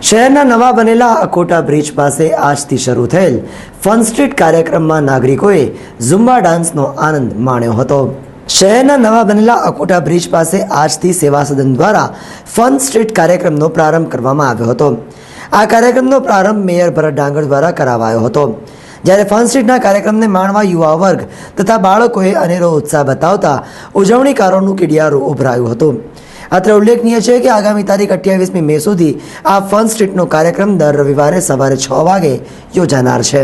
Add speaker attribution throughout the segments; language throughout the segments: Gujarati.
Speaker 1: શહેરના નવા બનેલા અકોટા બ્રિજ પાસે આજથી શરૂ થયેલ ફન સ્ટ્રીટ કાર્યક્રમમાં નાગરિકોએ ઝુમ્બા ડાન્સનો આનંદ માણ્યો હતો। શહેરના નવા બનેલા અકોટા બ્રિજ પાસે આજથી સેવા સદન દ્વારા ફન સ્ટ્રીટ કાર્યક્રમનો પ્રારંભ કરવામાં આવ્યો હતો। આ કાર્યક્રમનો પ્રારંભ મેયર ભરત ડાંગર દ્વારા કરાવાયો હતો, જ્યારે ફન સ્ટ્રીટના કાર્યક્રમને માણવા યુવા વર્ગ તથા બાળકોએ અનેરો ઉત્સાહ બતાવતા ઉજવણીકારોનું કિડિયારું ઉભરાયું હતું। અત્રે ઉલ્લેખનીય છે કે આગામી તારીખ 28મી મે સુધી આ ફન સ્ટ્રીટનો કાર્યક્રમ દર રવિવારે સવારે 6 વાગે યોજાનાર છે।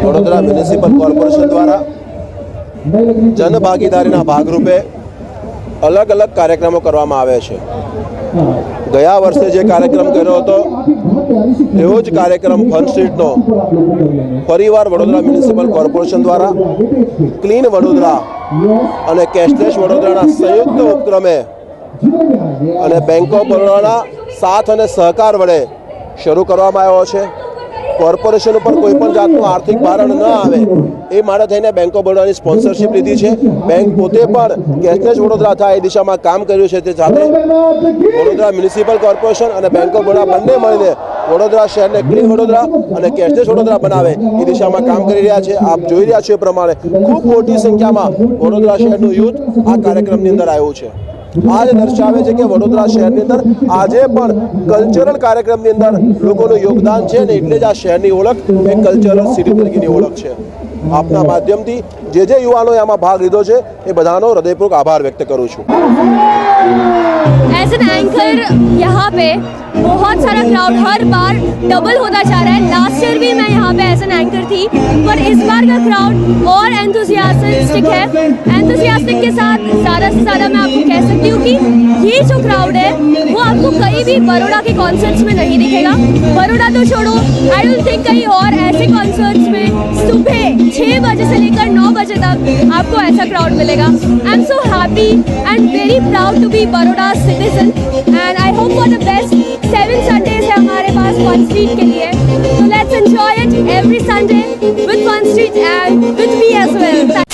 Speaker 2: વડોદરા મ્યુનિસિપલ કોર્પોરેશન દ્વારા જનભાગીદારીના ભાગરૂપે અલગ અલગ કાર્યક્રમો કરવામાં આવે છે। ગયા વર્ષે જે કાર્યક્રમ કર્યો હતો એવો જ કાર્યક્રમ ફન સ્ટ્રીટનો ફરીવાર વડોદરા મ્યુનિસિપલ કોર્પોરેશન દ્વારા ક્લીન વડોદરા અને કેશલેસ વડોદરાના સંયુક્ત ઉપક્રમે અને બેંક ઓફ બરોડાના સાથ અને સહકાર વડે શરૂ કરવામાં આવ્યો છે। કોર્પોરેશન ઉપર કોઈ પણ જાતનું આર્થિક ભારણ ન આવે એ માટે થઈને બેંક ઓફ બરોડાની સ્પોન્સરશિપ લીધી છે। બેંક પોતે પણ કેશલેસ વડોદરા થાય એ દિશામાં કામ કર્યું છે। તે સાથે વડોદરા મ્યુનિસિપલ કોર્પોરેશન અને બેંક ઓફ બરોડા બંને મળીને વડોદરા શહેરને ક્લીન વડોદરા અને કેશલેસ વડોદરા બનાવે એ દિશામાં કામ કરી રહ્યા છે। આપ જોઈ રહ્યા છો એ પ્રમાણે ખૂબ મોટી સંખ્યામાં વડોદરા શહેરનું યુથ આ કાર્યક્રમની અંદર આવ્યું છે। આ જ દર્શાવે છે કે વડોદરા શહેરની અંદર આજે પણ કલ્ચરલ કાર્યક્રમની અંદર લોકોનું યોગદાન છે ને એટલે જ આ શહેરની ઓળખ એ કલ્ચરલ સિટી તરીકેની ઓળખ છે। આપના માધ્યમથી જે યુવાનોએ આમાં ભાગ લીધો છે એ બધાનો હૃદયપૂર્વક આભાર વ્યક્ત કરું છું।
Speaker 3: एज एन एंकर यहाँ पे बहुत सारा क्राउड हर बार डबल होता जा रहा है। लास्ट ईयर भी मैं यहाँ पे एज एन एंकर थी, पर इस बार का क्राउड और एंथुसियास्टिक है। एंथुसियास्टिक के साथ ज़्यादा से ज़्यादा मैं आपको कह सकती हूँ कि ये जो क्राउड है वो आपको कहीं भी बड़ौदा के कॉन्सर्ट्स में नहीं दिखेगा। बड़ौदा तो छोड़ो, आई डोंट थिंक कहीं और ऐसे कॉन्सर्ट्स में सुबह 6 बजे से लेकर 9 बजे तक आपको ऐसा क्राउड मिलेगा। I am so happy and very proud to be Baroda citizen and I hope for the best. 7 Sundays है हमारे पास फन स्ट्रीट के लिए, so let's enjoy it every Sunday with fun street and with me as well।